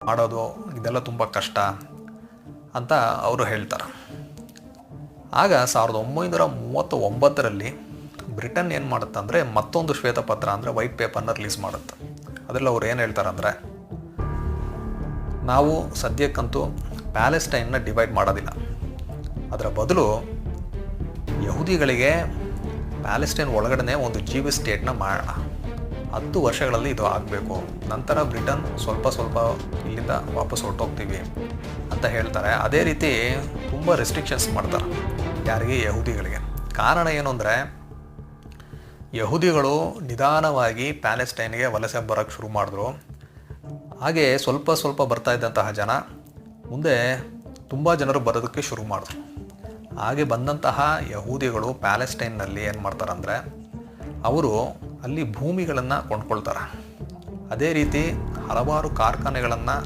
ಮಾಡೋದು ಇದೆಲ್ಲ ತುಂಬ ಕಷ್ಟ ಅಂತ ಅವರು ಹೇಳ್ತಾರೆ. ಆಗ 1939ರಲ್ಲಿ ಬ್ರಿಟನ್ ಏನು ಮಾಡುತ್ತಂದರೆ ಮತ್ತೊಂದು ಶ್ವೇತಪತ್ರ ಅಂದರೆ ವೈಟ್ ಪೇಪರ್ನ ರಿಲೀಸ್ ಮಾಡುತ್ತೆ. ಅದರಲ್ಲಿ ಅವ್ರು ಏನು ಹೇಳ್ತಾರಂದರೆ, ನಾವು ಸದ್ಯಕ್ಕಂತೂ ಪ್ಯಾಲೆಸ್ಟೈನ್ನ ಡಿವೈಡ್ ಮಾಡೋದಿಲ್ಲ, ಅದರ ಬದಲು ಯಹೂದಿಗಳಿಗೆ ಪ್ಯಾಲೆಸ್ಟೈನ್ ಒಳಗಡೆ ಒಂದು ಜೀವಿ ಸ್ಟೇಟ್ನ ಮಾಡೋಣ, 10 ವರ್ಷಗಳಲ್ಲಿ ಇದು ಆಗಬೇಕು, ನಂತರ ಬ್ರಿಟನ್ ಸ್ವಲ್ಪ ಇಲ್ಲಿಂದ ವಾಪಸ್ ಹೊರಟೋಗ್ತೀವಿ ಅಂತ ಹೇಳ್ತಾರೆ. ಅದೇ ರೀತಿ ತುಂಬ ರೆಸ್ಟ್ರಿಕ್ಷನ್ಸ್ ಮಾಡ್ತಾರೆ ಯಾರಿಗೆ, ಯಹೂದಿಗಳಿಗೆ. ಕಾರಣ ಏನು ಅಂದರೆ, ಯಹೂದಿಗಳು ನಿಧಾನವಾಗಿ ಪ್ಯಾಲೆಸ್ಟೈನ್ಗೆ ವಲಸೆ ಬರೋಕ್ಕೆ ಶುರು ಮಾಡಿದ್ರು. ಹಾಗೆ ಸ್ವಲ್ಪ ಬರ್ತಾ ಇದ್ದಂತಹ ಜನ ಮುಂದೆ ತುಂಬ ಜನರು ಬರೋದಕ್ಕೆ ಶುರು ಮಾಡಿದ್ರು. ಹಾಗೆ ಬಂದಂತಹ ಯಹೂದಿಗಳು ಪ್ಯಾಲೆಸ್ಟೈನ್ನಲ್ಲಿ ಏನು ಮಾಡ್ತಾರಂದರೆ, ಅವರು ಅಲ್ಲಿ ಭೂಮಿಗಳನ್ನು ಕೊಂಡ್ಕೊಳ್ತಾರೆ. ಅದೇ ರೀತಿ ಹಲವಾರು ಕಾರ್ಖಾನೆಗಳನ್ನು